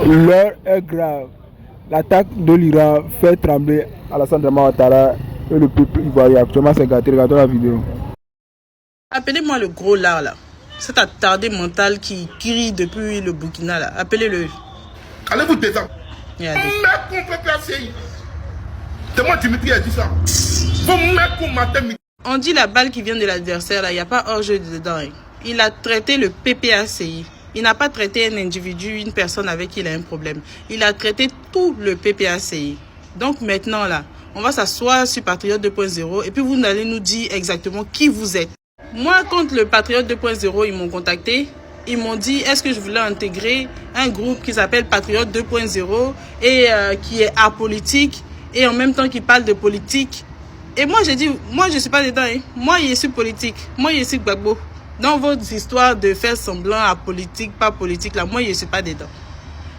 L'heure est grave. L'attaque de l'Iran fait trembler Alassane Dramane Ouattara et le peuple ivoirien. Actuellement, c'est gâté. Regardons la vidéo. Appelez-moi le gros lard là. Cet attardé mental qui crie depuis le Burkina là. Appelez-le. Allez-vous descendre. Regardez. Vous mettez contre PACI. C'est moi Dimitri qui a dit ça. Vous mettez contre ma tête. On dit la balle qui vient de l'adversaire là, il n'y a pas hors-jeu dedans. Hein. Il a traité le PPACI. Il n'a pas traité un individu, une personne avec qui il a un problème. Il a traité tout le PPACI. Donc maintenant là, on va s'asseoir sur Patriote 2.0 et puis vous allez nous dire exactement qui vous êtes. Moi, quand le Patriote 2.0, ils m'ont contacté, ils m'ont dit est-ce que je voulais intégrer un groupe qui s'appelle Patriote 2.0 et qui est apolitique et en même temps qui parle de politique. Et moi, j'ai dit, moi, je ne suis pas dedans. Hein. Moi, je suis politique. Moi, je suis Gbagbo. Dans votre histoire de faire semblant à politique, pas politique, là, moi, je ne suis pas dedans.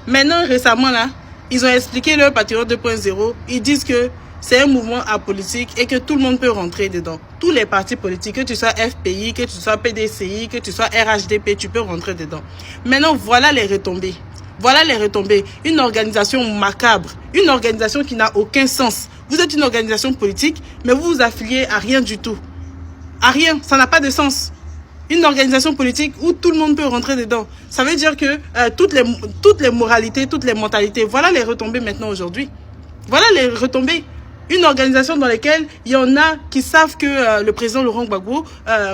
Maintenant, récemment, là, ils ont expliqué leur Patriote 2.0. Ils disent que c'est un mouvement apolitique et que tout le monde peut rentrer dedans. Tous les partis politiques, que tu sois FPI, que tu sois PDCI, que tu sois RHDP, tu peux rentrer dedans. Maintenant, voilà les retombées. Voilà les retombées. Une organisation macabre, une organisation qui n'a aucun sens. Vous êtes une organisation politique, mais vous vous affiliez à rien du tout. À rien, ça n'a pas de sens. Une organisation politique où tout le monde peut rentrer dedans. Ça veut dire que toutes les moralités, toutes les mentalités, voilà les retombées maintenant aujourd'hui. Voilà les retombées. Une organisation dans laquelle il y en a qui savent que le président Laurent Gbagbo,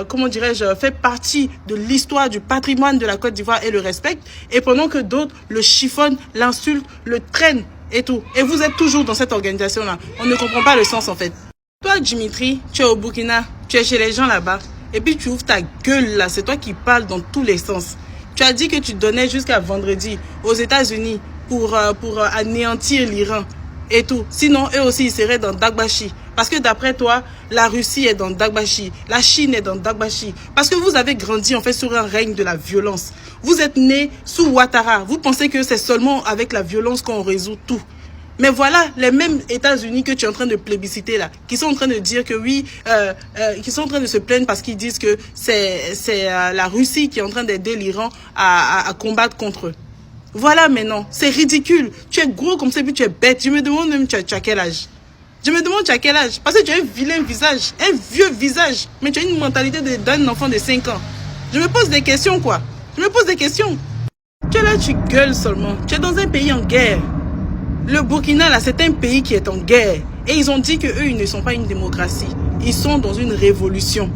comment dirais-je, fait partie de l'histoire, du patrimoine de la Côte d'Ivoire et le respectent. Et pendant que d'autres le chiffonnent, l'insultent, le traînent et tout. Et vous êtes toujours dans cette organisation-là. On ne comprend pas le sens en fait. Toi, Dimitri, tu es au Burkina, tu es chez les gens là-bas. Et puis tu ouvres ta gueule là, c'est toi qui parles dans tous les sens. Tu as dit que tu donnais jusqu'à vendredi aux États-Unis pour anéantir l'Iran et tout. Sinon, eux aussi, ils seraient dans Dagbashi. Parce que d'après toi, la Russie est dans Dagbashi, la Chine est dans Dagbashi. Parce que vous avez grandi en fait sur un règne de la violence. Vous êtes né sous Ouattara. Vous pensez que c'est seulement avec la violence qu'on résout tout. Mais voilà, les mêmes États-Unis que tu es en train de plébisciter là, qui sont en train de dire que oui, qui sont en train de se plaindre parce qu'ils disent que c'est la Russie qui est en train d'aider l'Iran à combattre contre eux. Voilà maintenant, c'est ridicule. Tu es gros comme ça et puis tu es bête. Je me demande même tu as quel âge. Je me demande tu as quel âge. Parce que tu as un vilain visage, un vieux visage. Mais tu as une mentalité d'un enfant de 5 ans. Je me pose des questions quoi. Je me pose des questions. Tu es là, tu gueules seulement. Tu es dans un pays en guerre. Le Burkina, là, c'est un pays qui est en guerre. Et ils ont dit qu'eux, ils ne sont pas une démocratie. Ils sont dans une révolution.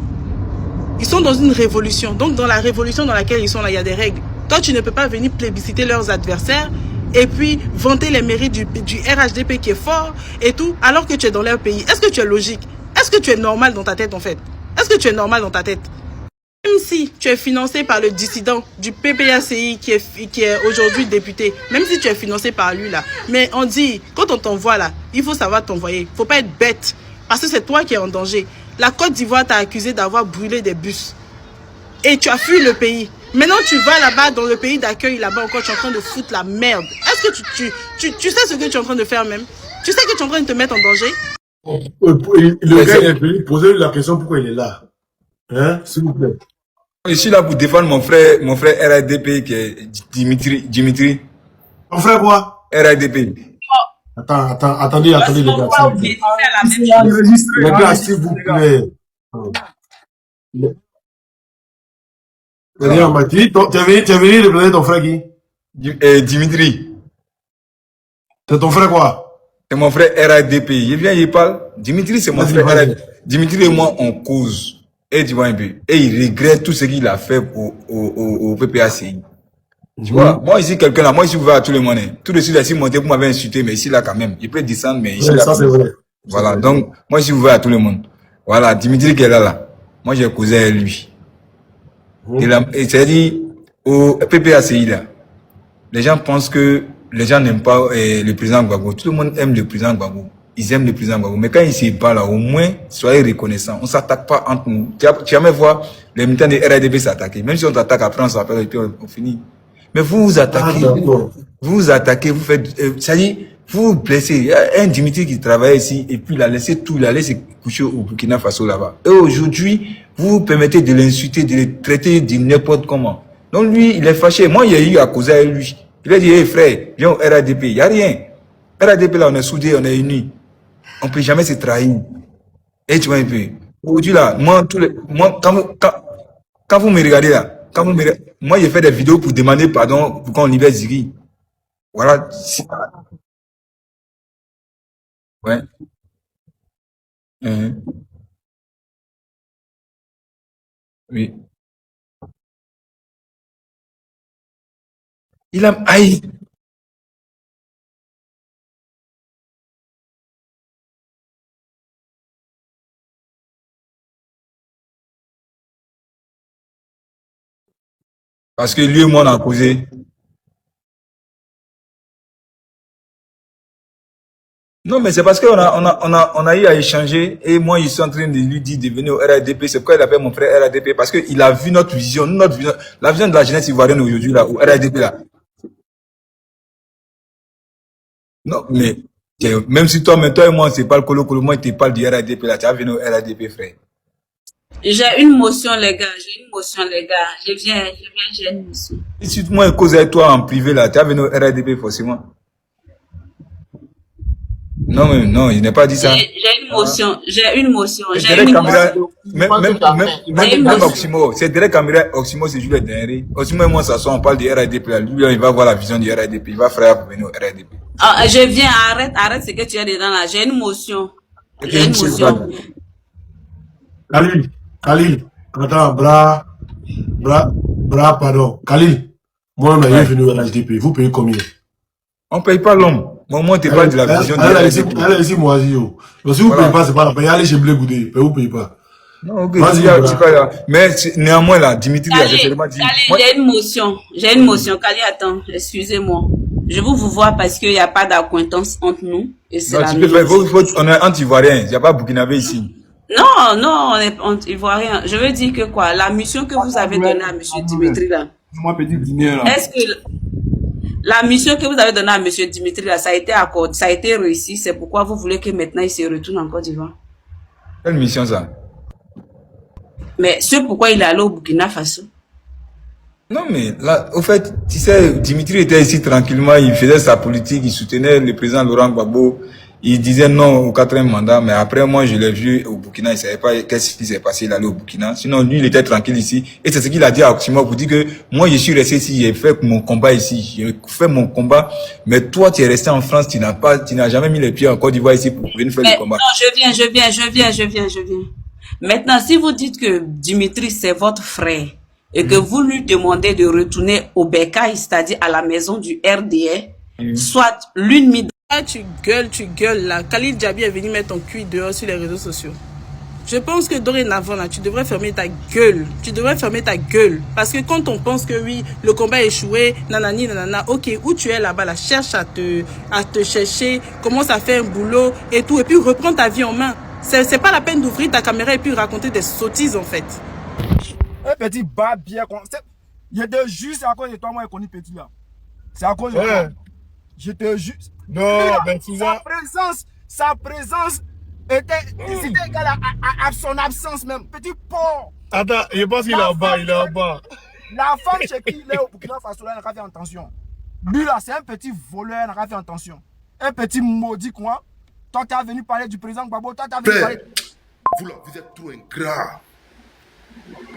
Ils sont dans une révolution. Donc, dans la révolution dans laquelle ils sont, là, il y a des règles. Toi, tu ne peux pas venir plébisciter leurs adversaires et puis vanter les mérites du RHDP qui est fort et tout, alors que tu es dans leur pays. Est-ce que tu es logique? Est-ce que tu es normal dans ta tête, en fait? Est-ce que tu es normal dans ta tête? Même si tu es financé par le dissident du PPACI qui est aujourd'hui député, même si tu es financé par lui là, mais on dit, quand on t'envoie là, il faut savoir t'envoyer. Il ne faut pas être bête, parce que c'est toi qui es en danger. La Côte d'Ivoire t'a accusé d'avoir brûlé des bus. Et tu as fui le pays. Maintenant, tu vas là-bas dans le pays d'accueil, là-bas encore, tu es en train de foutre la merde. Est-ce que tu sais ce que tu es en train de faire même? Tu sais que tu es en train de te mettre en danger? Le gars est venu poser la question pourquoi il est là. Hein, s'il vous plaît. Je suis là pour défendre mon frère RADP qui est Dimitri. Mon frère quoi? RADP. Attendez les gars. Les gars, s'il vous plaît. Tu es venu représenter ton frère qui? Dimitri. C'est ton frère quoi? C'est mon frère RADP. Il vient, il parle. Dimitri, c'est mon frère RADP. Dimitri et moi, on cause. Et tu vois un peu. Et il regrette tout ce qu'il a fait au PPACI. Tu vois, moi ici, quelqu'un là, moi ici, ouvert à tout le monde. Tout de suite, là, si monter, vous m'avez insulté, mais ici, là, quand même. Il peut descendre, mais ici, ouais, là. Ça, c'est vrai. Voilà. Donc, moi ici, ouvert à tout le monde. Voilà. Dimitri qui est là. Moi, j'ai causé avec lui. Et c'est-à-dire, au PPACI, là, les gens pensent que les gens n'aiment pas le président Gbagbo. Tout le monde aime le président Gbagbo. Ils aiment le président Gbagbo. Mais quand ils se parlent là, au moins, soyez reconnaissants. On ne s'attaque pas entre nous. Tu jamais voir les militants de RADP s'attaquer. Même si on t'attaque, après on s'appelle et puis on finit. Mais vous vous attaquez. Vous attaquez, vous faites... c'est-à-dire, vous vous blessez. Il y a un Dimitri qui travaille ici et puis il a laissé tout. Il a laissé coucher au Burkina Faso là-bas. Et aujourd'hui, vous vous permettez de l'insulter, de le traiter de n'importe comment. Donc lui, il est fâché. Moi, il y a eu à causer avec lui. Il a dit, hey frère, viens au RADP. Il n'y a rien. RADP là, on est soudés, on est unis. On ne peut jamais se trahir. Et tu vois un peu. Aujourd'hui là, moi, quand vous me regardez là, moi j'ai fait des vidéos pour demander pardon pour qu'on libère Ziggy. Voilà. Ouais. Mhm. Oui. Il a haï. Parce que lui et moi on a causé. Non, mais c'est parce qu'on a eu à échanger et moi, je suis en train de lui dire de venir au RADP. C'est pourquoi il appelle mon frère RADP parce qu'il a vu notre vision, la vision de la jeunesse ivoirienne aujourd'hui, là, au RADP, là. Non, mais, même si toi et moi, c'est pas le colo, moi, je te parle du RADP, là, tu vas venir au RADP, frère. J'ai une motion, les gars. J'ai une motion, les gars. J'ai une motion. Et si moi, je cause avec toi en privé, là, tu vas venir au RADP, forcément. Non, mais non, il n'a pas dit ça. J'ai une motion. J'ai une motion. C'est J'ai Derek une Camara, motion. même Oximo, c'est Derek Camara, Oximo, c'est Jules Denry. Oximo et moi, ça on parle du RADP, là. Lui, il va voir la vision du RADP, il va faire pour venir au RADP. Ah, je viens, arrête ce que tu as dedans là. J'ai une motion. J'ai une motion. Khalil, attends, pardon. Khalil, moi, on est venu à l'HDP. Vous payez combien? On paye pas l'homme. Moi, tu parles de la vision du RADP. Allez, ici, moi, si vous payez pas, c'est pas la peine. Allez chez Blé Goudé, vous payez pas. Non, ok, c'est pas là. Mais néanmoins, là, Dimitri a récemment dit. Khalil, j'ai une motion. J'ai une motion. Khalil, attends, excusez-moi. Je veux vous voir parce qu'il n'y a pas d'acquaintance entre nous. Et c'est la on est anti-ivoirien. Il n'y a pas Burkinabé ici. Non, on est ivoirien. Je veux dire que quoi, la mission que vous avez donnée à monsieur Dimitri là. Moi, petit dîner là. Est-ce que la mission que vous avez donnée à monsieur Dimitri là, ça a été accordé, ça a été réussi, c'est pourquoi vous voulez que maintenant il se retourne en Côte d'Ivoire? Quelle mission ça? Mais c'est pourquoi il est allé au Burkina Faso. Non, mais là, au fait, tu sais, Dimitri était ici tranquillement, il faisait sa politique, il soutenait le président Laurent Gbagbo, il disait non au 4e mandat, mais après, moi, je l'ai vu au Burkina, il savait pas qu'est-ce qui s'est passé, il allait au Burkina. Sinon, lui, il était tranquille ici. Et c'est ce qu'il a dit à Oximo pour dire que moi, je suis resté ici, j'ai fait mon combat ici, j'ai fait mon combat, mais toi, tu es resté en France, tu n'as jamais mis les pieds en Côte d'Ivoire ici pour venir faire le combat. Non, je viens. Maintenant, si vous dites que Dimitri, c'est votre frère, et que vous lui demandez de retourner au Bécaye, c'est-à-dire à la maison du RDA, soit l'une mise. Ah, tu gueules là. Khalil Djabi est venu mettre ton cul dehors sur les réseaux sociaux. Je pense que dorénavant là, tu devrais fermer ta gueule. Tu devrais fermer ta gueule. Parce que quand on pense que oui, le combat a échoué, nanani, nanana, ok, où tu es là-bas, là, cherche à te chercher, commence à faire un boulot et tout, et puis reprends ta vie en main. C'est pas la peine d'ouvrir ta caméra et puis raconter des sottises en fait. Un petit bas bien. Je te jure, c'est à cause de toi, moi, je connais petit là. C'est à cause de toi. Je te jure. Non, ben, sa présence était égale à son absence même. Petit porc. Attends, je pense qu'il est en bas, La femme chez qui il est au Burkina Faso, n'a pas fait attention. Lui là, c'est un petit voleur, n'a pas fait attention. Un petit maudit quoi. Toi, tu es venu parler du président Gbagbo, toi, tu es venu parler. Vous là, vous êtes trop ingrat.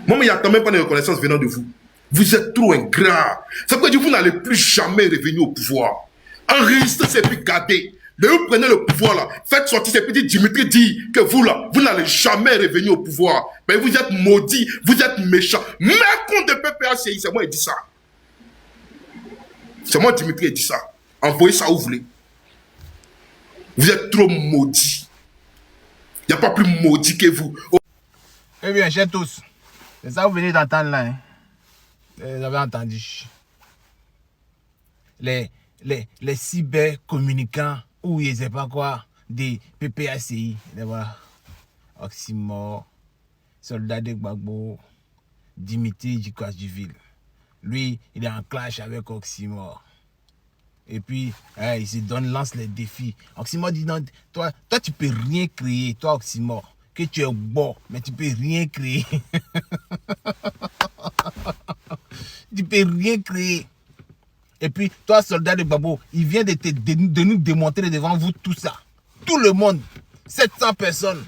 Moi, mais il n'y a quand même pas de reconnaissance venant de vous. Vous êtes trop ingrat. Ça veut dire que vous n'allez plus jamais revenir au pouvoir. Enregistrez et puis gardez. Vous prenez le pouvoir là, faites sortir ces petits Dimitri dit que vous là, vous n'allez jamais revenir au pouvoir. Mais vous êtes maudits, vous êtes méchants. Mais contre de PPACI, c'est moi qui dis ça. C'est moi Dimitri qui dit ça. Envoyez ça où vous voulez. Vous êtes trop maudits. Il n'y a pas plus maudit que vous. Eh bien, chers tous, c'est ça que vous venez d'entendre là. Hein? Vous avez entendu. Les cybercommunicants, ou je ne sais pas quoi, des PPACI. Voilà. Oximo, soldat de Gbagbo, Dimitri Djikouasdjivil. Lui, il est en clash avec Oximo. Et puis, il se lance les défis. Oximo dit non, toi tu peux rien créer, toi Oximo. Que tu es bon, mais tu peux rien créer. Tu peux rien créer. Et puis, toi, soldat de Gbagbo, il vient de nous démontrer devant vous tout ça. Tout le monde, 700 personnes.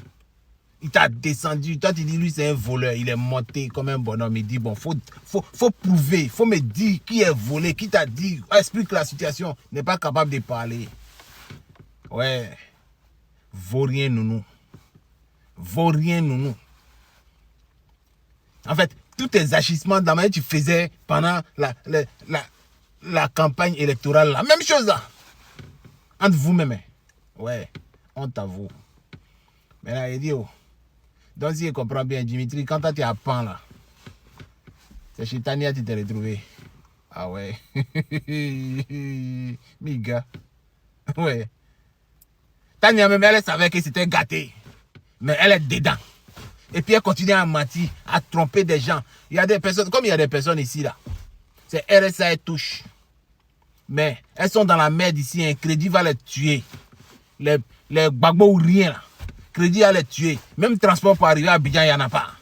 Il t'a descendu. Toi, tu dis, lui, c'est un voleur. Il est monté comme un bonhomme. Il dit, bon, faut prouver. Faut me dire qui est volé. Qui t'a dit. Explique la situation. Il n'est pas capable de parler. Ouais. Vaurien nounou. Vaurien nounou. En fait, tous tes agissements dans la manière que tu faisais pendant la campagne électorale, la même chose là. Entre vous-même. Ouais. Honte à vous. Mais là, il dit, oh. Donc, si je comprends bien, Dimitri, quand tu es à Pan, là, c'est chez Tania que tu t'es retrouvé. Ah ouais. Miga. Ouais. Tania, même, elle savait que c'était gâté. Mais elle est dedans. Et puis, elle continue à mentir, à tromper des gens. Il y a des personnes, comme il y a des personnes ici, là, c'est RSA et touche. Mais elles sont dans la merde ici. Un crédit va les tuer. Les Gbagbo ou rien, là. Crédit à les tuer. Même transport pour arriver à Abidjan, il n'y en a pas.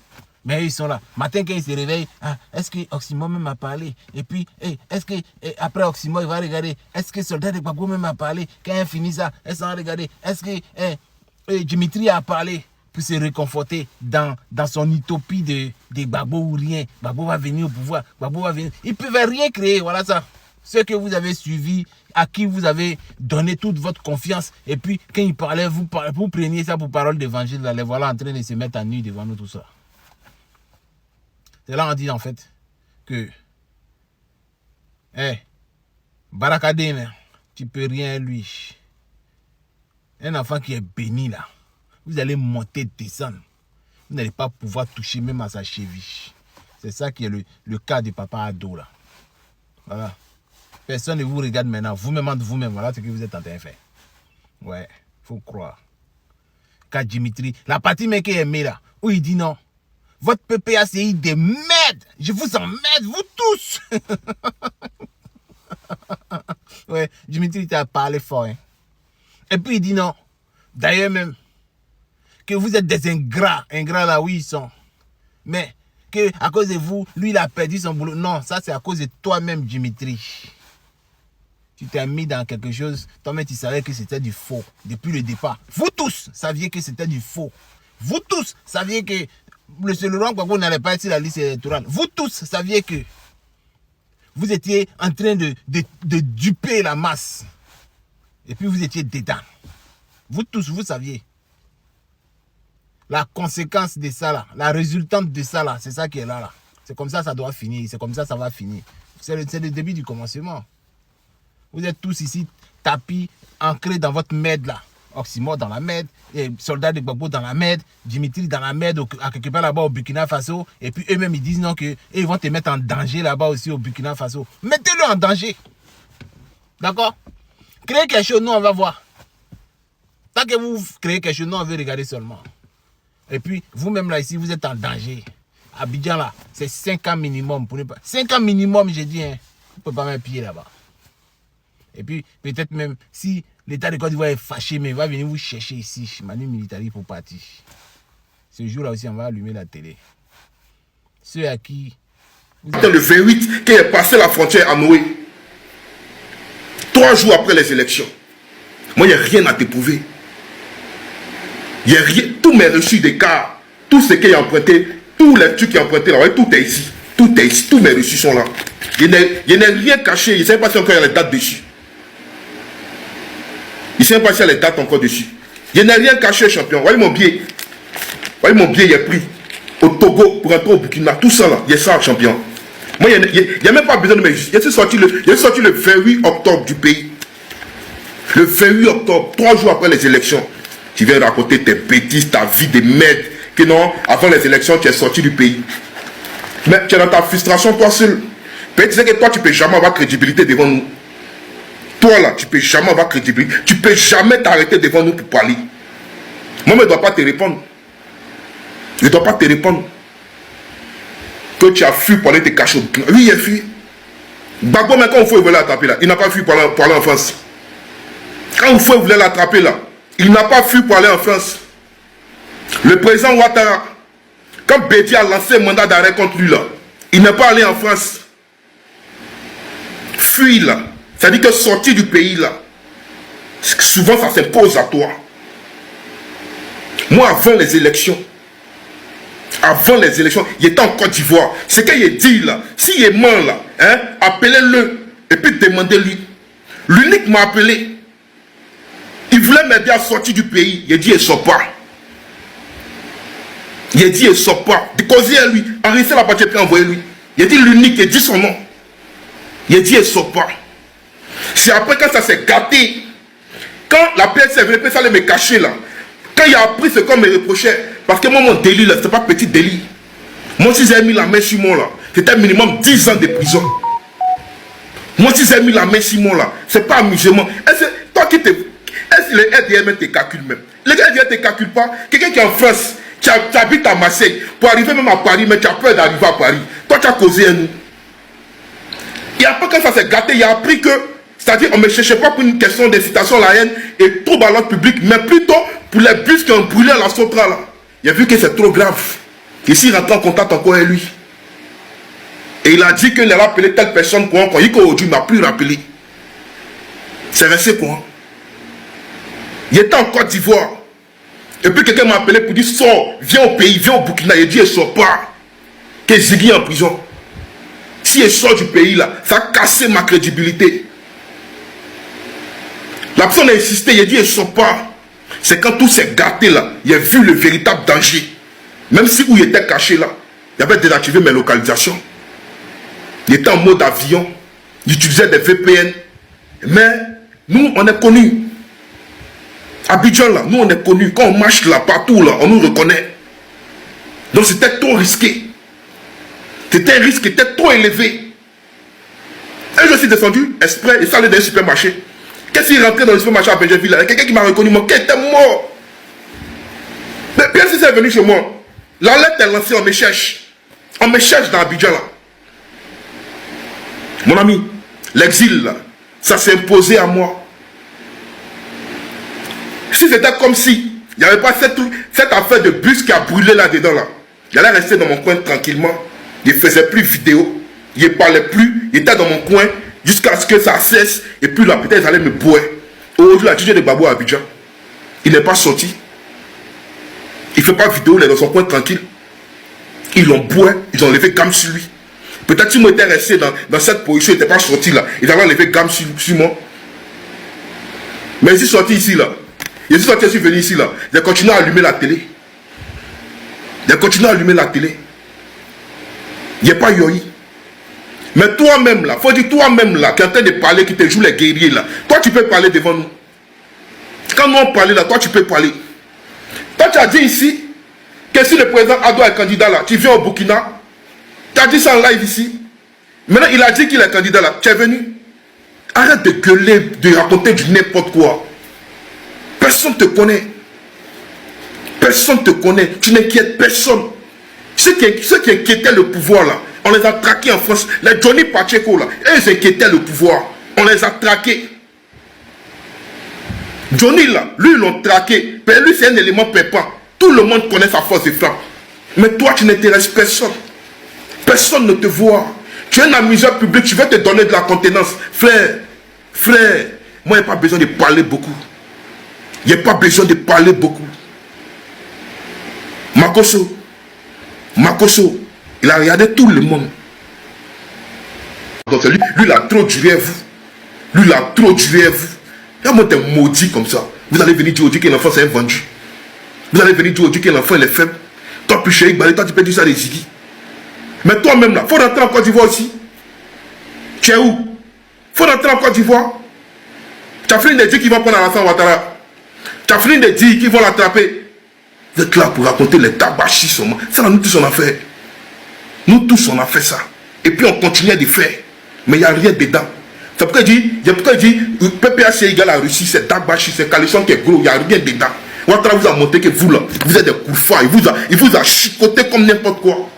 Mais ils sont là. Matin, quand ils se réveillent, est-ce que Oximo même m'a parlé? Et puis, est-ce que après Oximo, il va regarder? Est-ce que soldat de Gbagbo même m'a parlé? Quand il finit ça, elle s'en regarder. Est-ce que Dimitri a parlé pour se réconforter dans son utopie de Gbagbo ou rien? Gbagbo va venir au pouvoir. Gbagbo va venir. Ils ne peuvent rien créer. Voilà ça. Ceux que vous avez suivis, à qui vous avez donné toute votre confiance, et puis quand ils parlaient, vous preniez ça pour parole d'évangile, les voilà en train de se mettre à nu devant nous, tout ça. C'est là on dit en fait que Barakadé, tu peux rien lui. Un enfant qui est béni là, vous allez monter, descendre. Vous n'allez pas pouvoir toucher même à sa cheville. C'est ça qui est le cas de Papa Ado là. Voilà. Personne ne vous regarde maintenant. Vous-même entre vous-même. Voilà ce que vous êtes en train de faire. Ouais, faut croire. Quand Dimitri, la partie mec qui est aimée là, où il dit non. Votre PPACI des merde. Je vous emmerde, vous tous. Ouais, Dimitri t'a parlé fort. Hein. Et puis il dit non. D'ailleurs même, que vous êtes des ingrats. Ingrats là où ils sont. Mais que à cause de vous, lui il a perdu son boulot. Non, ça c'est à cause de toi-même, Dimitri. Tu t'es mis dans quelque chose, toi-même tu savais que c'était du faux depuis le départ. Vous tous saviez que c'était du faux. Vous tous saviez que le Laurent Gbagbo n'allait pas être sur la liste électorale. Vous tous saviez que vous étiez en train de duper la masse. Et puis vous étiez dedans. Vous tous, vous saviez. La conséquence de ça là, la résultante de ça là, c'est ça qui est là. C'est comme ça ça doit finir, c'est comme ça ça va finir. C'est le début du commencement. Vous êtes tous ici tapis, ancrés dans votre merde là. Oximo dans la merde, et soldats de Gbagbo dans la merde, Dimitri dans la merde, à quelque part là-bas au Burkina Faso. Et puis eux-mêmes ils disent non que ils vont te mettre en danger là-bas aussi au Burkina Faso. Mettez-le en danger. D'accord? Créez quelque chose, nous on va voir. Tant que vous créez quelque chose, nous on veut regarder seulement. Et puis vous-même là ici, vous êtes en danger. Abidjan là, c'est 5 ans minimum. Pour ne pas... 5 ans minimum, j'ai dit, hein. Vous ne pouvez pas mettre pied là-bas. Et puis, peut-être même, si l'État de Côte d'Ivoire est fâché, mais il va venir vous chercher ici, Manu Militari, pour partir. Ce jour-là aussi, on va allumer la télé. Ceux à qui... Le 28, qui est passé la frontière à Noé, 3 jours après les élections. Moi, il n'y a rien à t'éprouver. Il n'y a rien. Tous mes reçus d'écart, tout ce qui est emprunté, tous les trucs qui sont empruntés là, ouais, tout est ici. Tout est ici. Tous mes reçus sont là. Il n'y a rien caché. Il ne sait pas si encore il y a les dates dessus. Il ne sait pas s'il y a les dates encore dessus. Il n'y a rien caché, champion. Voyez mon billet. Voyez mon billet, il est pris au Togo pour entrer au Burkina. Tout ça là, il y a ça, champion. Moi, il n'y a même pas besoin de me justifier. Il est sorti le 28 octobre du pays. Le 28 octobre, 3 jours après les élections. Tu viens raconter tes bêtises, ta vie de merde. Que non, avant les élections, tu es sorti du pays. Mais tu es dans ta frustration, toi seul. Peut-être tu sais que toi, tu ne peux jamais avoir crédibilité devant nous. Toi là, tu ne peux jamais avoir crédibilité. Tu ne peux jamais t'arrêter devant nous pour parler. Moi, je ne dois pas te répondre. Je ne dois pas te répondre. Que tu as fui pour aller te cacher au Burkina. Oui, il a fui. Gbagbo, mais quand on voulait l'attraper là, il n'a pas fui pour aller en France. Quand on voulait l'attraper là, il n'a pas fui pour aller en France. Le président Ouattara, quand Bédi a lancé un mandat d'arrêt contre lui là, il n'est pas allé en France. fuir là, c'est-à-dire que sortir du pays là, souvent ça s'impose à toi. Moi, avant les élections, il était en Côte d'Ivoire. Ce qu'il dit là, s'il est mort là, hein, appelez-le et puis demandez-lui. L'unique m'a appelé. Il voulait m'aider à sortir du pays. Il a dit, il ne sort pas. Il a dit, il ne sort pas. Décosez à lui. Enregistrez la partie et puis envoyez-lui. Il a dit l'unique, il a dit son nom. Il a dit, il ne sort pas. C'est après quand ça s'est gâté. Quand la PS est venue, ça allait me cacher là. Quand il a appris ce qu'on me reprochait, parce que moi, mon délit là, c'était pas petit délit. Moi, si j'avais mis la main sur moi là, c'était minimum 10 ans de prison. Moi, si j'avais mis la main sur moi là, c'est pas amusement. Est-ce que les RDM te calculent même? Les RDM te calculent pas. Quelqu'un qui est en France, qui habite à Marseille, pour arriver même à Paris, mais tu as peur d'arriver à Paris. Toi, tu as causé à nous. Et après, quand ça s'est gâté, il a appris que, c'est-à-dire, on ne me cherchait pas pour une question d'incitation à la haine et trouble à l'ordre public, mais plutôt pour les bus qui ont brûlé à la Sotra là. Il a vu que c'est trop grave. Ici, il rentre en contact encore avec lui. Et il a dit qu'il allait appeler telle personne pour un coin. Il m'a plus rappelé. C'est resté quoi? Il était en Côte d'Ivoire. Et puis quelqu'un m'a appelé pour dire, sors, viens au pays, viens au Burkina. Il a dit, il ne sort pas. Que Ziggy est en prison. Si il sort du pays là, ça a cassé ma crédibilité. La personne a insisté, il a dit, il ne sort pas. C'est quand tout s'est gâté là, il a vu le véritable danger. Même si où il était caché là, il avait désactivé mes localisations. Il était en mode avion, il utilisait des VPN. Mais nous, on est connus. Abidjan là, nous on est connus. Quand on marche là, partout là, on nous reconnaît. Donc c'était trop risqué. C'était un risque qui était trop élevé. Et je suis descendu exprès et ça allait dans un supermarché. Qu'est-ce qu'il rentrait dans le supermarché à Benjerville? Il y a quelqu'un qui m'a reconnu, mon qui était mort. Mais bien si c'est venu chez moi, la lettre est lancée, on me cherche. On me cherche dans Abidjan là. Mon ami, l'exil là, ça s'est imposé à moi. Si c'était comme si il n'y avait pas cette affaire de bus qui a brûlé là-dedans là, il allait rester dans mon coin tranquillement. Il ne faisait plus vidéo, il ne parlait plus, il était dans mon coin jusqu'à ce que ça cesse. Et puis là, peut-être ils allaient me boire. Aujourd'hui, la DJ de Babou à Abidjan, il n'est pas sorti. Il ne fait pas vidéo, il est dans son coin tranquille. Ils l'ont boire, ils ont levé gamme sur lui. Peut-être si moi j'étais resté dans cette position, il n'était pas sorti là, ils avaient levé gamme sur moi. Mais je suis sorti ici là. Je suis sorti, je suis venu ici là. J'ai continué à allumer la télé. J'ai continué à allumer la télé. Il n'y a pas yoï. Mais toi-même là, il faut dire toi-même là, qui est en train de parler, qui te joue les guerriers là. Toi tu peux parler devant nous. Quand nous on parlait là, toi tu peux parler. Toi tu as dit ici que si le président Ado est candidat là, tu viens au Burkina. Tu as dit ça en live ici. Maintenant il a dit qu'il est candidat là. Tu es venu. Arrête de gueuler, de raconter du n'importe quoi. Personne ne te connaît. Personne ne te connaît. Tu n'inquiètes personne. Ceux qui inquiétaient le pouvoir là, on les a traqués en France. Les Johnny Pacheco là, ils inquiétaient le pouvoir. On les a traqués. Johnny là, lui ils l'ont traqué. Mais lui c'est un élément pépin. Tout le monde connaît sa force de frappe. Mais toi tu n'intéresses personne. Personne ne te voit. Tu es un amuseur public, tu veux te donner de la contenance. Frère, moi il n'y a pas besoin de parler beaucoup. Il n'y a pas besoin de parler beaucoup. Makoso, il a regardé tout le monde. Donc lui il a trop duré à vous. Lui il a trop duré à vous. Il y a des maudits comme ça. Vous allez venir dire au Dieu que l'enfant c'est un vendu. Vous allez venir dire au Dieu que l'enfant il est faible. Toi plus cher, toi tu peux dire ça des Ziggy. Mais toi-même là, il faut rentrer en Côte d'Ivoire aussi. Tu es où? Il faut rentrer en Côte d'Ivoire. Tu as fini de dire qu'ils vont prendre Alassane Ouattara. Tu as fini de dire qu'ils vont l'attraper. Vous êtes là pour raconter les tabachis seulement. Ça, nous tous on a fait. Nous tous on a fait ça. Et puis on continue de faire. Mais il n'y a rien dedans. C'est pourquoi il dit, PPAC égale à Russie, c'est tabachis, c'est Calisson qui est gros, il n'y a rien dedans. Ouattara vous a montré que vous là, vous êtes des couffins. Il vous a chicoté comme n'importe quoi.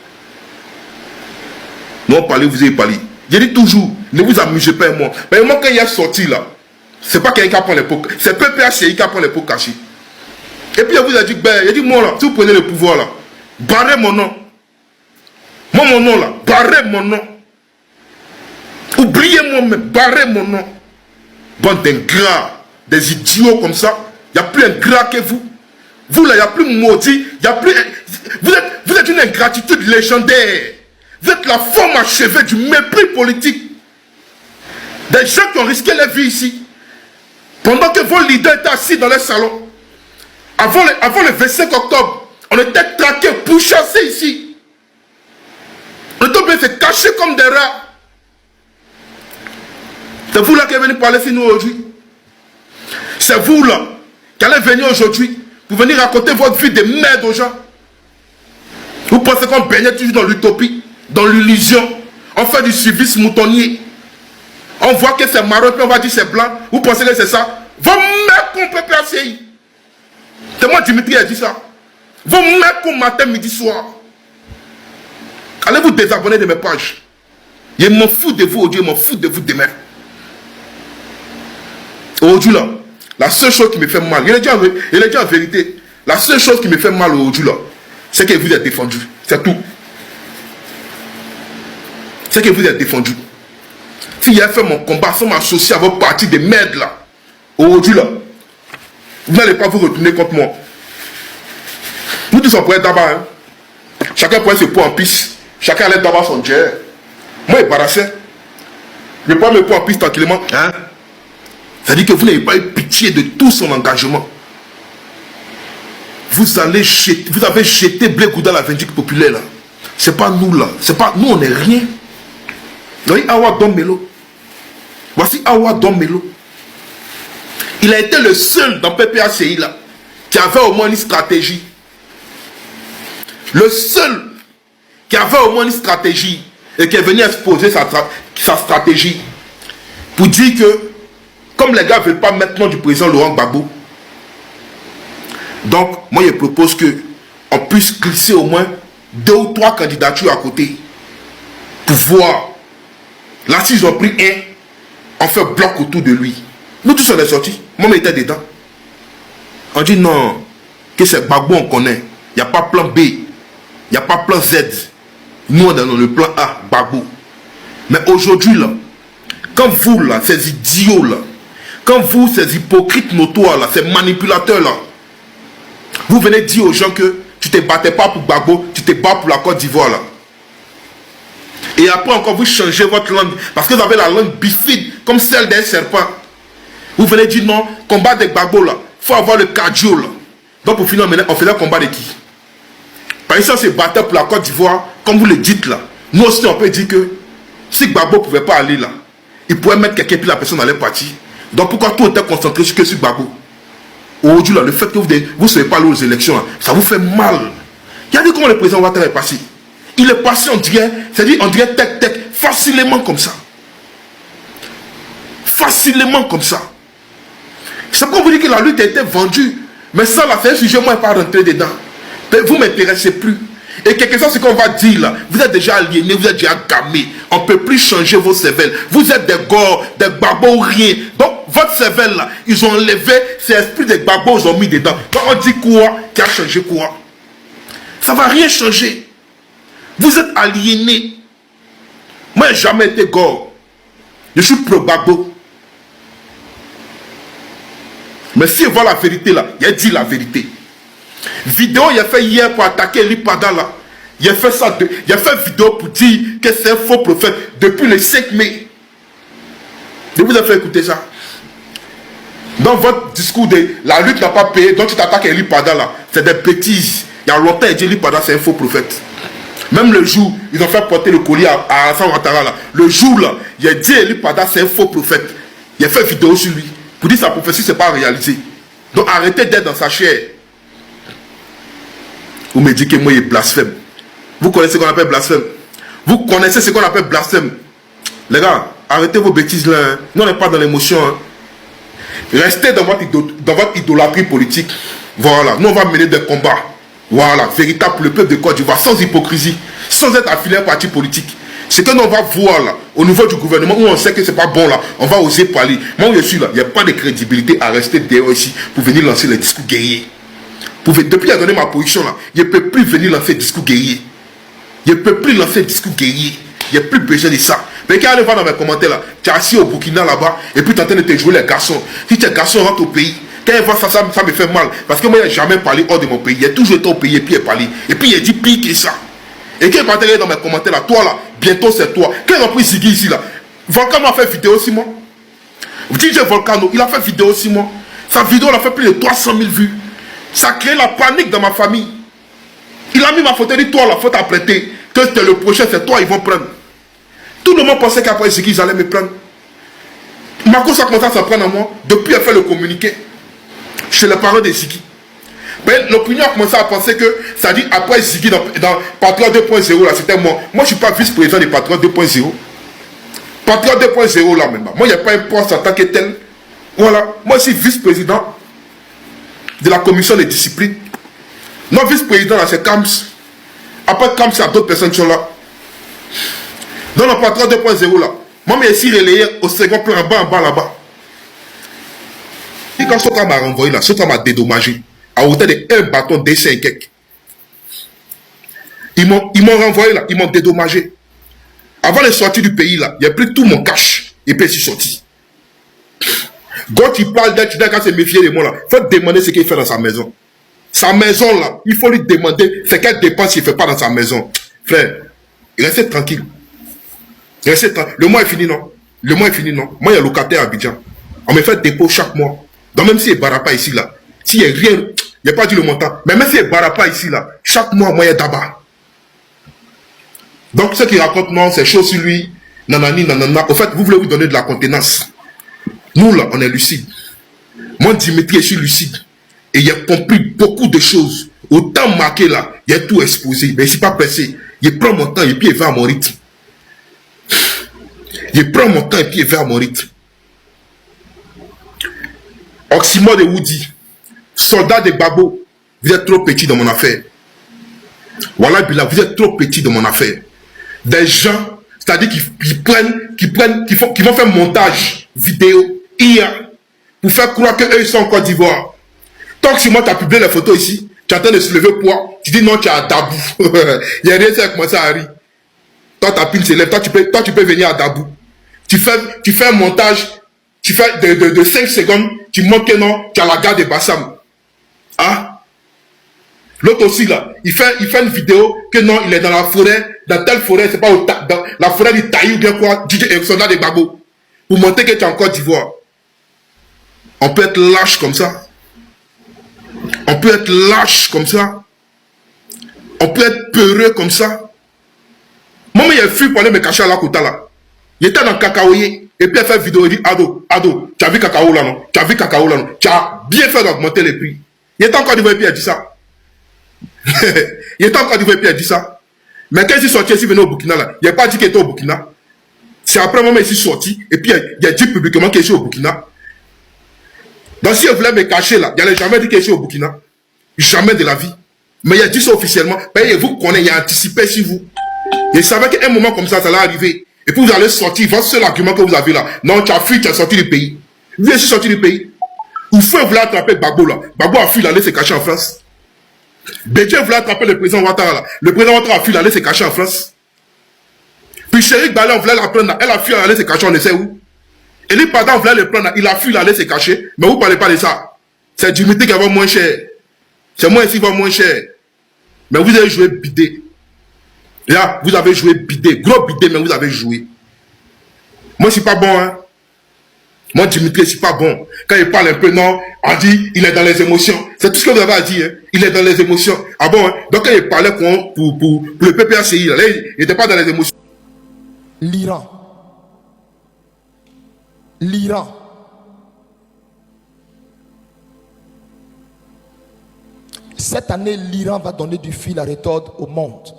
Nous on parlait, vous avez parlé. Je dis toujours, ne vous amusez pas moi. Mais moi quand il est sorti là, c'est pas quelqu'un qui prend les pots, c'est PPAC qui prend les pots cachés. Et puis il vous a dit, ben, il dit moi là, si vous prenez le pouvoir là, barrez mon nom. Moi mon nom là, barrez mon nom. Oubliez moi-même, barrez mon nom. Bande d'ingrats, des idiots comme ça. Il n'y a plus ingrat que vous. Vous là, il n'y a plus maudit. Il y a plus... Vous êtes une ingratitude légendaire. Vous êtes la forme achevée du mépris politique. Des gens qui ont risqué leur vie ici. Pendant que vos leaders étaient assis dans les salons. Avant le 25 octobre, on était traqués, pourchassés ici. On était obligés de se cacher comme des rats. C'est vous là qui êtes venu parler sur nous aujourd'hui. C'est vous là qui allez venir aujourd'hui pour venir raconter votre vie de merde aux gens. Vous pensez qu'on baignait toujours dans l'utopie, dans l'illusion. On fait du civisme moutonnier. On voit que c'est marron, puis on va dire c'est blanc. Vous pensez que c'est ça? Vos mecs qu'on peut placer. C'est moi Dimitri qui a dit ça. Vos mecs qu'on matin, midi, soir. Allez vous désabonner de mes pages. Je m'en fous de vous aujourd'hui, je m'en fous de vous demain. Aujourd'hui là, la seule chose qui me fait mal, il est dit en vérité, la seule chose qui me fait mal aujourd'hui là, c'est que vous êtes défendu. C'est tout. C'est que vous êtes défendu. Si j'ai fait mon combat sans m'associer à votre parti de merde là, aujourd'hui là, vous n'allez pas vous retourner contre moi. Nous tous on pourrait être d'abord. Hein? Chacun pourrait se prendre en piste. Chacun allait d'abord son jet. Moi, je barassais. Je pourrais me prendre en piste tranquillement. Hein? C'est-à-dire que vous n'avez pas eu pitié de tout son engagement. Vous avez jeté Blé Gouda la vindicte populaire là. C'est pas nous là. C'est pas nous, on n'est rien. Voyez Awa Dom Melo. Voici Awa Dom Melo. Il a été le seul dans PPACI là qui avait au moins une stratégie. Le seul qui avait au moins une stratégie et qui est venu exposer sa stratégie pour dire que comme les gars ne veulent pas maintenant du président Laurent Gbagbo, donc moi je propose que on puisse glisser au moins 2 ou 3 candidatures à côté pour voir. Là s'ils ont pris un, on fait bloc autour de lui. Nous tous on est sortis, moi j'étais dedans. On dit non, que c'est Gbagbo on connaît, il n'y a pas plan B, il n'y a pas plan Z. Nous on est dans le plan A, Gbagbo. Mais aujourd'hui là, quand vous là, ces idiots là, quand vous, ces hypocrites notoires là, ces manipulateurs là, vous venez dire aux gens que tu ne te battais pas pour Gbagbo, tu te bats pour la Côte d'Ivoire là. Et après encore vous changez votre langue parce que vous avez la langue bifide comme celle d'un serpent. Vous venez dire non, combat de Gbagbo là, il faut avoir le cardio là. Donc pour finir, on fait le combat de qui? Par exemple, on se battait pour la Côte d'Ivoire, comme vous le dites là. Nous aussi on peut dire que si Gbagbo ne pouvait pas aller là, il pourrait mettre quelqu'un puis la personne allait partir. Donc pourquoi tout était concentré sur Gbagbo? Aujourd'hui là, le fait que vous ne savez pas aller aux élections, là, ça vous fait mal. Regardez comment le président Ouattara est passé. Il est passé, on dirait, c'est-à-dire on dirait tech, facilement comme ça. Facilement comme ça. C'est pour vous dire que la lutte a été vendue. Mais ça là, c'est un sujet, moi je ne vais pas rentrer dedans. Vous ne m'intéressez plus. Et quelque chose, ce qu'on va dire là, vous êtes déjà aliénés, vous êtes déjà gamés. On ne peut plus changer vos cervelles. Vous êtes des gors, des babos, rien. Donc, votre cervelle là, ils ont enlevé ces esprits des babos, ils ont mis dedans. Donc, on dit quoi? Qui a changé quoi? Ça ne va rien changer. Vous êtes aliénés. Moi, je n'ai jamais été gors. Je suis pro-babo. Mais si on voit la vérité là, il a dit la vérité. Vidéo, il a fait hier pour attaquer Lipada là. Il a fait ça, il a fait vidéo pour dire que c'est un faux prophète depuis le 5 mai. Je vous ai fait écouter ça. Dans votre discours de la lutte n'a pas payé, donc tu t'attaques à Lipada là. C'est des bêtises. Il y a longtemps, il dit Lipada c'est un faux prophète. Même le jour, ils ont fait porter le collier à Alassane Ouattara là. Le jour là, il a dit Lipada c'est un faux prophète. Il a fait vidéo sur lui. Pour dire que sa prophétie c'est pas réalisé. Donc arrêtez d'être dans sa chair. Vous me dites que moi, il est blasphème. Vous connaissez ce qu'on appelle blasphème? Vous connaissez ce qu'on appelle blasphème? Les gars, arrêtez vos bêtises là. Hein. Nous, on n'est pas dans l'émotion. Hein. Restez dans votre idolâtrie politique. Voilà. Nous, on va mener des combats. Voilà. Véritable pour le peuple de Côte d'Ivoire. Sans hypocrisie. Sans être affilié à un parti politique. Ce que nous, on va voir là, au niveau du gouvernement, où on sait que c'est pas bon là, on va oser parler. Moi, où je suis là, il n'y a pas de crédibilité à rester derrière ici pour venir lancer les discours guerriers. Depuis qu'il a donné ma position là, je ne peux plus venir lancer discours guerrier. Je ne peux plus lancer discours guerrier. Il n'y a plus besoin de ça. Mais quand elle va dans mes commentaires là, tu es assis au Burkina là-bas, et puis tu es en train de te jouer les garçons. Si tu es garçon, rentre au pays. Quand elle voit ça, ça me fait mal. Parce que moi, je n'ai jamais parlé hors de mon pays. Il a toujours été au pays et puis il est parlé. Et puis il a dit pire que ça. Et quand il partait dans mes commentaires là, toi là, bientôt c'est toi. Quand il a pris Ziggy ici là, Volcano a fait vidéo aussi moi. DJ Volcano, il a fait vidéo aussi moi. Sa vidéo elle a fait plus de 300 000 vues. Ça a créé la panique dans ma famille. Il a mis ma photo, il dit toi la faute à prêter. Que c'était le prochain, c'est toi, ils vont prendre. Tout le monde pensait qu'après Ziggy, ils allaient me prendre. Marco, ça commence à s'en prendre à moi. Depuis, elle fait le communiqué chez les parents de Ziggy. Mais l'opinion a commencé à penser que, ça dit après Ziggy dans Patron 2.0, là, c'était moi. Moi, je ne suis pas vice-président de Patron 2.0. Patron 2.0, là, même. Moi, il n'y a pas un poste en tant que tel. Voilà. Moi, je suis vice-président de la commission de discipline. Non, vice-président, là, c'est Kams. Après Kams, il y a d'autres personnes qui sont là. Dans le Patron 2.0, là. Moi, je suis relayé au second plan, en bas, là-bas. Et quand Soka m'a renvoyé là, Soka m'a dédommagé à hauteur de un bâton d'essai et quelques. Ils m'ont renvoyé là, ils m'ont dédommagé. Avant de sortir du pays là, il a pris tout mon cash et puis je suis sorti. Quand il parle d'être, quand se méfier de moi là, il faut demander ce qu'il fait dans sa maison. Sa maison là, il faut lui demander ce qu'elle dépense, il ne fait pas dans sa maison. Frère, restez tranquille. Restez tranquille. Le mois est fini, non? Le mois est fini, non? Moi, il y a locataire à Abidjan. On me fait dépôt chaque mois. Donc même s'il n'y a pas ici là, s'il n'y a rien, il n'y a pas dit le montant, mais même s'il n'y a pas ici là, chaque mois, moi, il y a d'abord. Donc, ce qu'il raconte, non, c'est chaud sur lui, nanani, nanana. Au fait, vous voulez vous donner de la contenance. Nous, là, on est lucide. Moi, Dimitri, je suis lucide. Et il a compris beaucoup de choses. Autant marqué, là, il a tout exposé. Mais je ne suis pas pressé. Il prend mon temps et puis il va à mon rythme. Il prend mon temps et puis il va à mon rythme. Oxymore de Woody, soldat de Babo, vous êtes trop petit dans mon affaire. Voilà, Bila, vous êtes trop petit dans mon affaire. Des gens, c'est-à-dire qui vont faire montage vidéo hier pour faire croire qu'eux ils sont en Côte d'Ivoire. Tant que si moi tu as publié les photos ici, tu es en train de se lever poids, tu dis non, tu es à Dabou. Il n'y a rien, ça a commencé à rire. Toi, ta pile s'élève, toi tu peux venir à Dabou. Tu fais un montage, tu fais de 5 secondes, tu montres que non, tu as la gare de Bassam. Hein? L'autre aussi là, il fait une vidéo que non, il est dans la forêt, dans telle forêt, c'est pas dans la forêt du Taï ou bien quoi, DJ soldat de Babo. Pour montrer que tu es en Côte d'Ivoire. On peut être lâche comme ça. On peut être lâche comme ça. On peut être peureux comme ça. Moi, il a fui pour aller me cacher à la Kouta là. Il était dans Cacaoyer. Et puis il a fait une vidéo, il dit, Ado, tu as vu Cacao là non? Tu as vu Cacao là non? Tu as bien fait d'augmenter les prix. Il était encore d'Ivoire et puis il a dit ça. Il était encore d'Ivoire et puis il a dit ça. Mais quand il est sorti ici, il venait au Burkina là, il n'a pas dit qu'il était au Burkina. C'est après moi, il est sorti et puis il a dit publiquement qu'il est au Burkina. Donc si il voulait me cacher là, il n'allait jamais dire qu'il est au Burkina. Jamais de la vie. Mais il a dit ça officiellement. Mais vous connaissez, il a anticipé sur vous. Il savait qu'à un moment comme ça allait arriver. Et puis vous allez sortir, votre seul argument que vous avez là. Non, tu as fui, tu as sorti du pays. Vous êtes sorti du pays. Ou faut voulait attraper Babo là. Babo a fui, il allait se cacher en France. Bédier voulait attraper le président Ouattara là. Le président Ouattara a fui, il allait se cacher en France. Puis Chéric Balé, on voulait la prendre là. Elle a fui, elle allait se cacher, on ne sait où. Et lui, pendant on voulait le prendre là. Il a fui, il allait se cacher. Mais vous ne parlez pas de ça. C'est Dimitri qui va moins cher. C'est moi ici qui va moins cher. Mais vous avez joué bidé. Là, vous avez joué bidé. Gros bidé, mais vous avez joué. Moi, je ne suis pas bon, hein. Moi, Dimitri, je ne suis pas bon. Quand il parle un peu, non, on dit, il est dans les émotions. C'est tout ce que vous avez à dire, hein. Il est dans les émotions. Ah bon, hein? Donc, quand il parlait pour le PPACI, là, il n'était pas dans les émotions. L'Iran. L'Iran. Cette année, l'Iran va donner du fil à retordre au monde.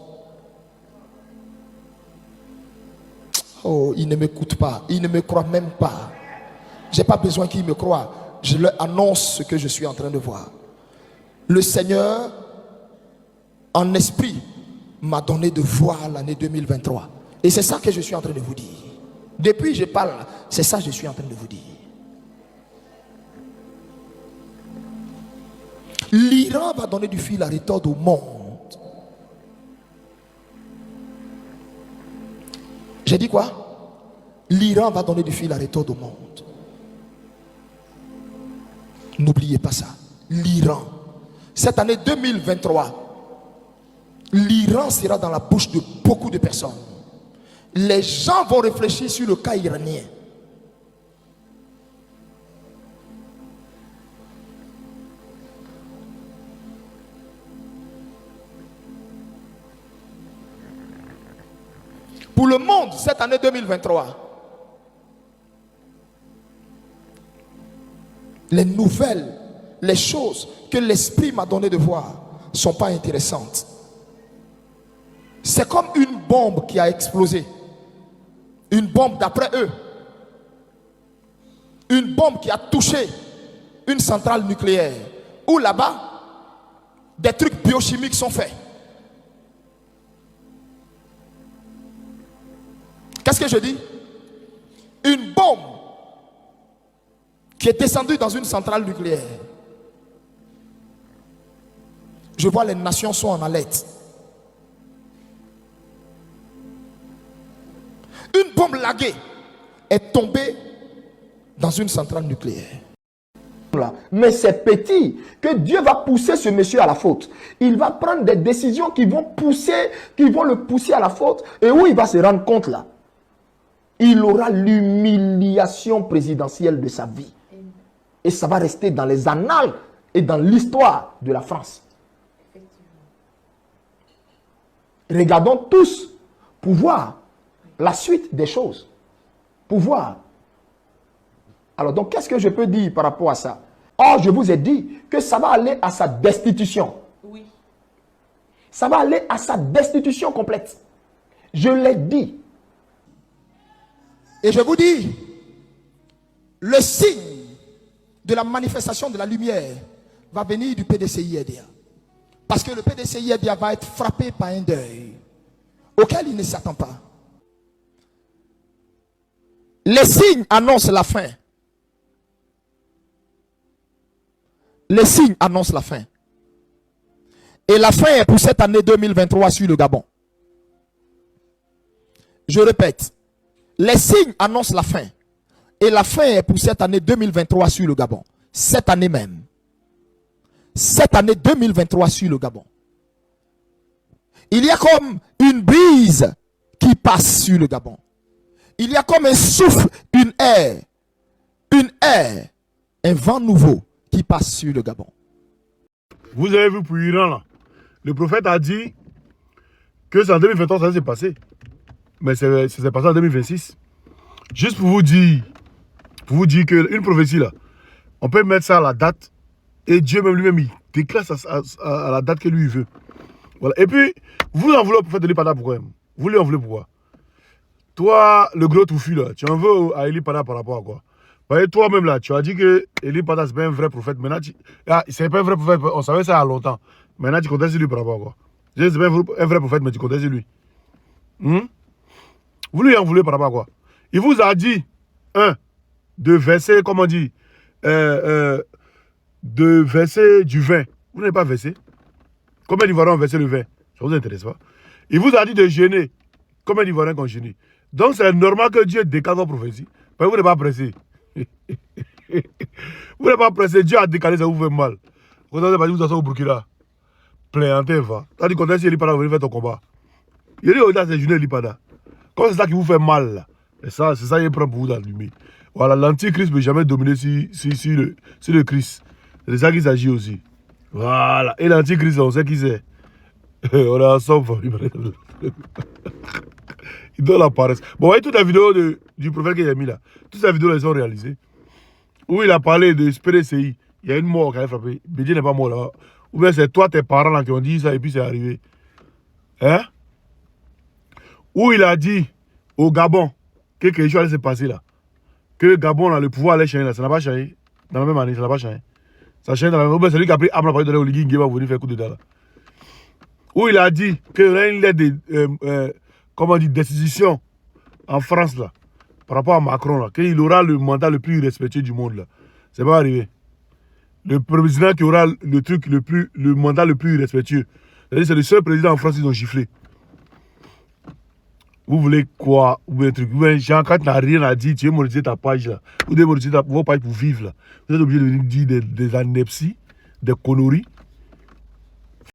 Oh, il ne m'écoute pas. Il ne me croit même pas. Je n'ai pas besoin qu'il me croie. Je leur annonce ce que je suis en train de voir. Le Seigneur, en esprit, m'a donné de voir l'année 2023. Et c'est ça que je suis en train de vous dire. Depuis que je parle, c'est ça que je suis en train de vous dire. L'Iran va donner du fil à retordre au monde. J'ai dit quoi? L'Iran va donner du fil à retordre au monde. N'oubliez pas ça. L'Iran. Cette année 2023, l'Iran sera dans la bouche de beaucoup de personnes. Les gens vont réfléchir sur le cas iranien. Pour le monde, cette année 2023, les nouvelles, les choses que l'Esprit m'a donné de voir ne sont pas intéressantes. C'est comme une bombe qui a explosé. Une bombe d'après eux. Une bombe qui a touché une centrale nucléaire. Où là-bas, des trucs biochimiques sont faits. Qu'est-ce que je dis? Une bombe qui est descendue dans une centrale nucléaire. Je vois les nations sont en alerte. Une bombe laguée est tombée dans une centrale nucléaire. Mais c'est petit que Dieu va pousser ce monsieur à la faute. Il va prendre des décisions qui vont le pousser à la faute. Et où il va se rendre compte là? Il aura l'humiliation présidentielle de sa vie. Et ça va rester dans les annales et dans l'histoire de la France. Regardons tous pour voir la suite des choses. Pour voir. Alors donc, qu'est-ce que je peux dire par rapport à ça? Or, je vous ai dit que ça va aller à sa destitution. Oui. Ça va aller à sa destitution complète. Je l'ai dit. Et je vous dis, le signe de la manifestation de la lumière va venir du PDCI-EDA. Parce que le PDCI-EDA va être frappé par un deuil auquel il ne s'attend pas. Les signes annoncent la fin. Les signes annoncent la fin. Et la fin est pour cette année 2023 sur le Gabon. Je répète. Les signes annoncent la fin. Et la fin est pour cette année 2023 sur le Gabon. Cette année même. Cette année 2023 sur le Gabon. Il y a comme une brise qui passe sur le Gabon. Il y a comme un souffle, une air, un vent nouveau qui passe sur le Gabon. Vous avez vu pour l'Iran là, le prophète a dit que c'est en 2023 ça s'est passé. Mais ça s'est passé en 2026. Juste pour vous dire qu'une prophétie là, on peut mettre ça à la date et Dieu même lui-même il déclare à la date que lui veut. Voilà. Et puis, vous en voulez au prophète de l'Ipada pourquoi? Vous lui en voulez pourquoi? Toi, le gros touffu là, tu en veux à Elipada par rapport à quoi? Parce que toi-même là, tu as dit que Elipada c'est pas un vrai prophète. Maintenant, c'est pas un vrai prophète, on savait ça il y a longtemps. Maintenant, tu comptes sur lui par rapport à quoi? C'est pas un vrai prophète, mais tu comptes sur lui. Vous lui en voulez par rapport à quoi? Il vous a dit, de verser, comment on dit, de verser du vin. Vous n'avez pas versé. Combien d'Ivoiriens ont versé le vin? Ça ne vous intéresse pas. Il vous a dit de jeûner. Combien d'Ivoiriens ont jeûné? Donc c'est normal que Dieu décale vos prophéties. Mais vous n'êtes pas pressé. Vous n'êtes pas pressé. Dieu a décalé, ça vous fait mal. Vous avez pas dit, vous êtes au Burkina. Plaignantez, va. Tu as dit, quand est-ce que l'Ipada va venir faire ton combat? Il dit, au-delà, c'est jeûner l'Ipada. Comme c'est ça qui vous fait mal, là. Et ça, c'est ça qu'il prend pour vous d'allumer. Voilà, l'antichrist ne peut jamais dominer sur le Christ. C'est de ça qu'il s'agit aussi. Voilà. Et l'antichrist, on sait qui c'est. On est ensemble. Il donne la paresse. Bon, voyez toute la vidéo du prophète qu'il a mis là. Toutes ces vidéos, elles sont réalisées. Où il a parlé de PDCI. Il y a une mort qui a frappé. Bédier n'est pas mort là. Ou bien c'est toi, tes parents là, qui ont dit ça et puis c'est arrivé. Hein? Où il a dit au Gabon que quelque chose allait se passer là. Que le Gabon, là, le pouvoir allait changer là. Ça n'a pas changé. Dans la même année, ça n'a pas changé. Ça change dans la même année. C'est lui qui a pris Amna pour aller donner au Ligui, qui va venir faire coup de dedans là. Où il a dit qu'il y aurait une lettre de comment on dit, décision en France là, par rapport à Macron là, qu'il aura le mandat le plus respectueux du monde là. C'est pas arrivé. Le président qui aura le mandat le plus respectueux. C'est le seul président en France qu'ils ont giflé. Vous voulez quoi? Ou bien un truc. Ou bien, Jean, quand tu n'as rien à dire, tu veux monétiser ta page là. Vous devez monétiser vos pages pour vivre là. Vous êtes obligé de venir dire des anepsies, des conneries.